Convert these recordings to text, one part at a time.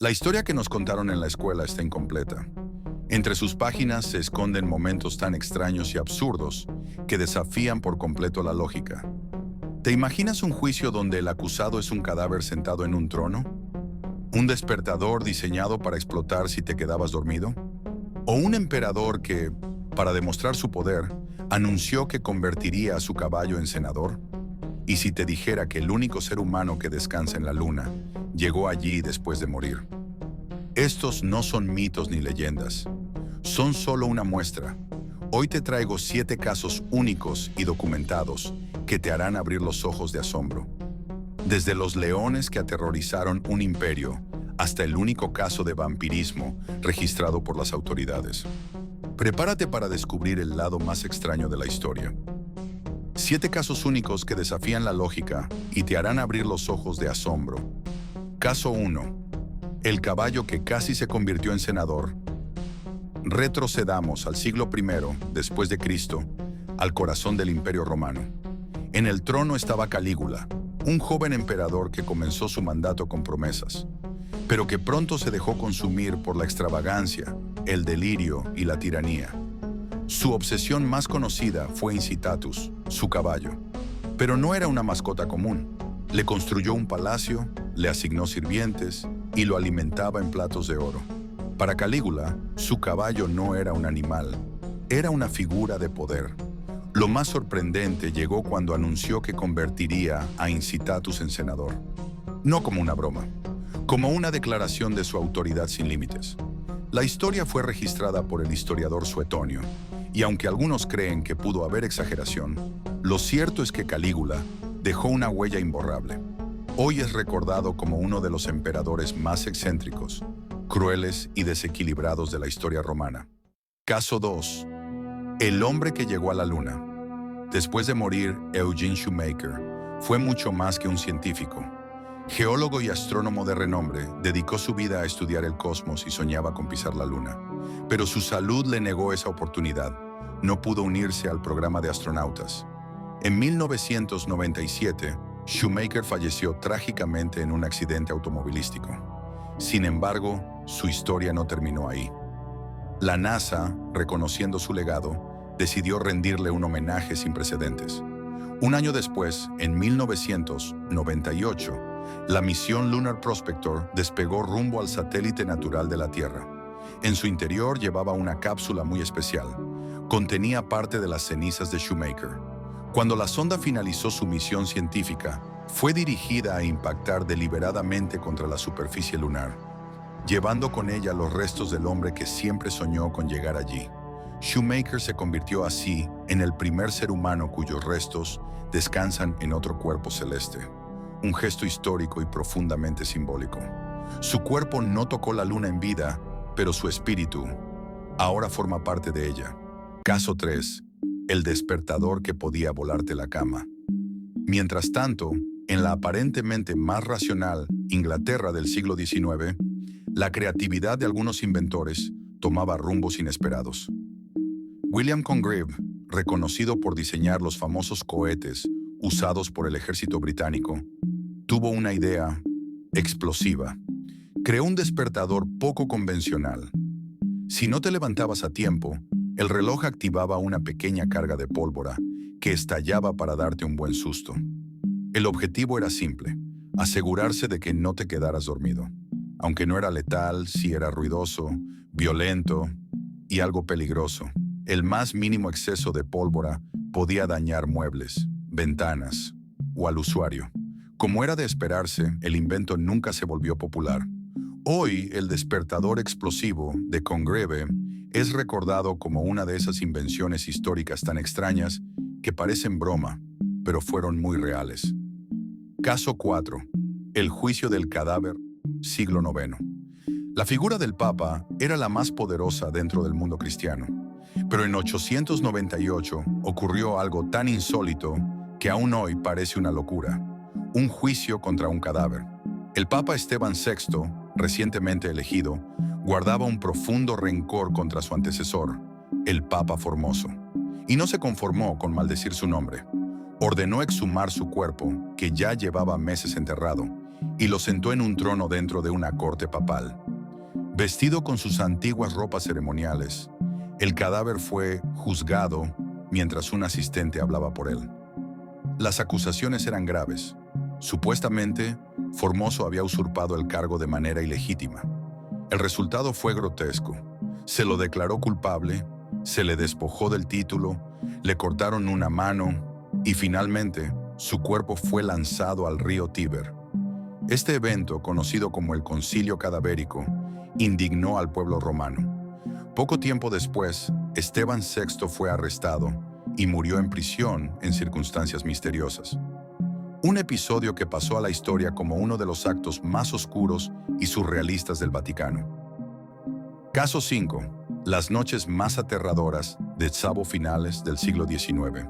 La historia que nos contaron en la escuela está incompleta. Entre sus páginas se esconden momentos tan extraños y absurdos que desafían por completo la lógica. ¿Te imaginas un juicio donde el acusado es un cadáver sentado en un trono? ¿Un despertador diseñado para explotar si te quedabas dormido? ¿O un emperador que, para demostrar su poder, anunció que convertiría a su caballo en senador? ¿Y si te dijera que el único ser humano que descansa en la luna llegó allí después de morir? Estos no son mitos ni leyendas. Son solo una muestra. Hoy te traigo 7 casos únicos y documentados que te harán abrir los ojos de asombro. Desde los leones que aterrorizaron un imperio hasta el único caso de vampirismo registrado por las autoridades. Prepárate para descubrir el lado más extraño de la historia. 7 casos únicos que desafían la lógica y te harán abrir los ojos de asombro. Caso 1. El caballo que casi se convirtió en senador. Retrocedamos al siglo I después de Cristo, al corazón del Imperio Romano. En el trono estaba Calígula, un joven emperador que comenzó su mandato con promesas, pero que pronto se dejó consumir por la extravagancia, el delirio y la tiranía. Su obsesión más conocida fue Incitatus, su caballo. Pero no era una mascota común. Le construyó un palacio, le asignó sirvientes y lo alimentaba en platos de oro. Para Calígula, su caballo no era un animal, era una figura de poder. Lo más sorprendente llegó cuando anunció que convertiría a Incitatus en senador. No como una broma, como una declaración de su autoridad sin límites. La historia fue registrada por el historiador Suetonio, y aunque algunos creen que pudo haber exageración, lo cierto es que Calígula dejó una huella imborrable. Hoy es recordado como uno de los emperadores más excéntricos, crueles y desequilibrados de la historia romana. Caso 2. El hombre que llegó a la luna. Después de morir, Eugene Shoemaker fue mucho más que un científico. Geólogo y astrónomo de renombre, dedicó su vida a estudiar el cosmos y soñaba con pisar la luna. Pero su salud le negó esa oportunidad. No pudo unirse al programa de astronautas. En 1997, Shoemaker falleció trágicamente en un accidente automovilístico. Sin embargo, su historia no terminó ahí. La NASA, reconociendo su legado, decidió rendirle un homenaje sin precedentes. Un año después, en 1998, la misión Lunar Prospector despegó rumbo al satélite natural de la Tierra. En su interior llevaba una cápsula muy especial. Contenía parte de las cenizas de Shoemaker. Cuando la sonda finalizó su misión científica, fue dirigida a impactar deliberadamente contra la superficie lunar, llevando con ella los restos del hombre que siempre soñó con llegar allí. Shoemaker se convirtió así en el primer ser humano cuyos restos descansan en otro cuerpo celeste. Un gesto histórico y profundamente simbólico. Su cuerpo no tocó la luna en vida, pero su espíritu ahora forma parte de ella. Caso 3. El despertador que podía volarte la cama. Mientras tanto, en la aparentemente más racional Inglaterra del siglo XIX, la creatividad de algunos inventores tomaba rumbos inesperados. William Congreve, reconocido por diseñar los famosos cohetes usados por el ejército británico, tuvo una idea explosiva. Creó un despertador poco convencional. Si no te levantabas a tiempo, el reloj activaba una pequeña carga de pólvora que estallaba para darte un buen susto. El objetivo era simple: asegurarse de que no te quedaras dormido. Aunque no era letal, sí era ruidoso, violento y algo peligroso. El más mínimo exceso de pólvora podía dañar muebles, ventanas o al usuario. Como era de esperarse, el invento nunca se volvió popular. Hoy, el despertador explosivo de Congreve es recordado como una de esas invenciones históricas tan extrañas que parecen broma, pero fueron muy reales. Caso 4. El juicio del cadáver, siglo IX. La figura del Papa era la más poderosa dentro del mundo cristiano. Pero en 898 ocurrió algo tan insólito que aún hoy parece una locura: un juicio contra un cadáver. El Papa Esteban VI, recientemente elegido, guardaba un profundo rencor contra su antecesor, el Papa Formoso, y no se conformó con maldecir su nombre. Ordenó exhumar su cuerpo, que ya llevaba meses enterrado, y lo sentó en un trono dentro de una corte papal. Vestido con sus antiguas ropas ceremoniales, el cadáver fue juzgado mientras un asistente hablaba por él. Las acusaciones eran graves. Supuestamente, Formoso había usurpado el cargo de manera ilegítima. El resultado fue grotesco. Se lo declaró culpable, se le despojó del título, le cortaron una mano y finalmente su cuerpo fue lanzado al río Tíber. Este evento, conocido como el Concilio Cadavérico, indignó al pueblo romano. Poco tiempo después, Esteban VI fue arrestado y murió en prisión en circunstancias misteriosas. Un episodio que pasó a la historia como uno de los actos más oscuros y surrealistas del Vaticano. Caso 5. Las noches más aterradoras de Tsavo finales del siglo XIX.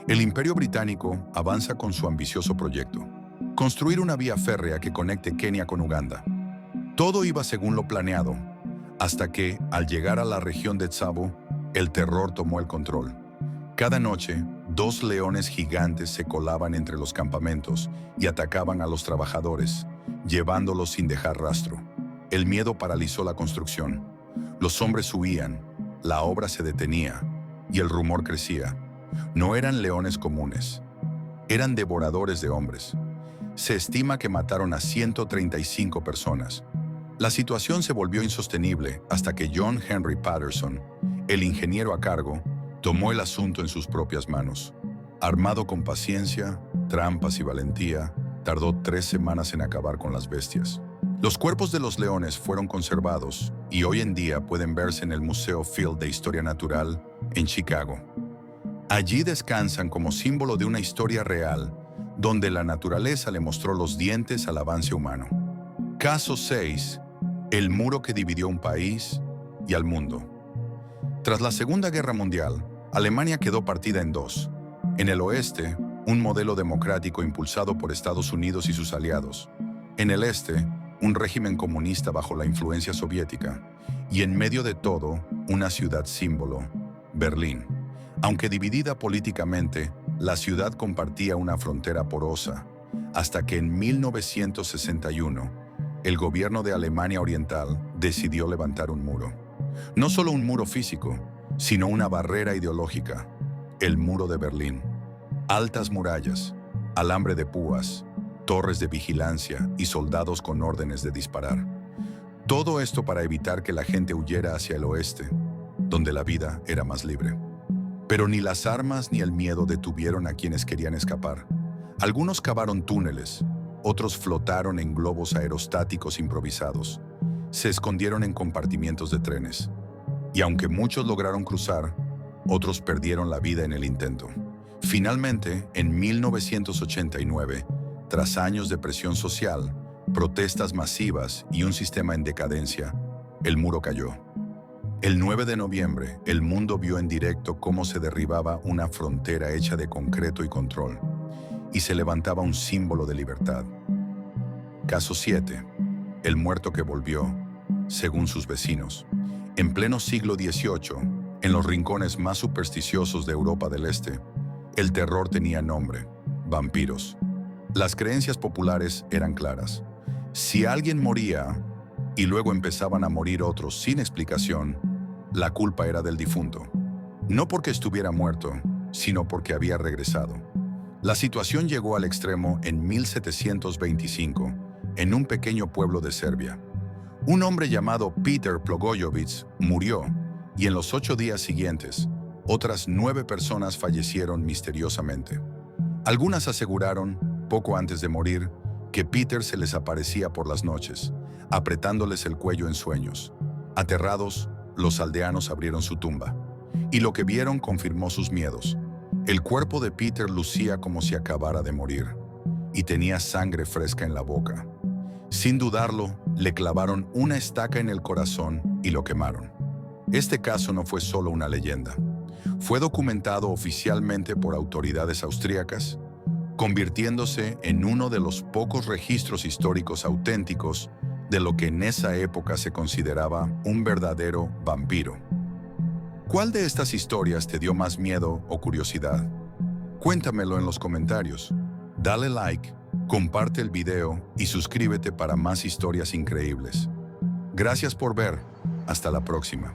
El Imperio Británico avanza con su ambicioso proyecto: construir una vía férrea que conecte Kenia con Uganda. Todo iba según lo planeado, hasta que, al llegar a la región de Tsavo, el terror tomó el control. Cada noche, 2 leones gigantes se colaban entre los campamentos y atacaban a los trabajadores, llevándolos sin dejar rastro. El miedo paralizó la construcción. Los hombres huían, la obra se detenía y el rumor crecía. No eran leones comunes, eran devoradores de hombres. Se estima que mataron a 135 personas. La situación se volvió insostenible hasta que John Henry Patterson, el ingeniero a cargo, tomó el asunto en sus propias manos. Armado con paciencia, trampas y valentía, tardó 3 semanas en acabar con las bestias. Los cuerpos de los leones fueron conservados y hoy en día pueden verse en el Museo Field de Historia Natural en Chicago. Allí descansan como símbolo de una historia real, donde la naturaleza le mostró los dientes al avance humano. Caso 6. El muro que dividió un país y al mundo. Tras la Segunda Guerra Mundial, Alemania quedó partida en 2. En el oeste, un modelo democrático impulsado por Estados Unidos y sus aliados. En el este, un régimen comunista bajo la influencia soviética. Y en medio de todo, una ciudad símbolo, Berlín. Aunque dividida políticamente, la ciudad compartía una frontera porosa, hasta que en 1961, el gobierno de Alemania Oriental decidió levantar un muro. No solo un muro físico, sino una barrera ideológica, el muro de Berlín. Altas murallas, alambre de púas, torres de vigilancia y soldados con órdenes de disparar. Todo esto para evitar que la gente huyera hacia el oeste, donde la vida era más libre. Pero ni las armas ni el miedo detuvieron a quienes querían escapar. Algunos cavaron túneles, otros flotaron en globos aerostáticos improvisados, se escondieron en compartimientos de trenes. Y aunque muchos lograron cruzar, otros perdieron la vida en el intento. Finalmente, en 1989, tras años de presión social, protestas masivas y un sistema en decadencia, el muro cayó. El 9 de noviembre, el mundo vio en directo cómo se derribaba una frontera hecha de concreto y control, y se levantaba un símbolo de libertad. Caso 7. El muerto que volvió, según sus vecinos. En pleno siglo XVIII, en los rincones más supersticiosos de Europa del Este, el terror tenía nombre: vampiros. Las creencias populares eran claras. Si alguien moría y luego empezaban a morir otros sin explicación, la culpa era del difunto. No porque estuviera muerto, sino porque había regresado. La situación llegó al extremo en 1725, en un pequeño pueblo de Serbia. Un hombre llamado Peter Blagojevich murió, y en los 8 días siguientes, otras 9 personas fallecieron misteriosamente. Algunas aseguraron, poco antes de morir, que Peter se les aparecía por las noches, apretándoles el cuello en sueños. Aterrados, los aldeanos abrieron su tumba, y lo que vieron confirmó sus miedos. El cuerpo de Peter lucía como si acabara de morir, y tenía sangre fresca en la boca. Sin dudarlo, le clavaron una estaca en el corazón y lo quemaron. Este caso no fue solo una leyenda. Fue documentado oficialmente por autoridades austríacas, convirtiéndose en uno de los pocos registros históricos auténticos de lo que en esa época se consideraba un verdadero vampiro. ¿Cuál de estas historias te dio más miedo o curiosidad? Cuéntamelo en los comentarios. Dale like Comparte el video y suscríbete para más historias increíbles. Gracias por ver. Hasta la próxima.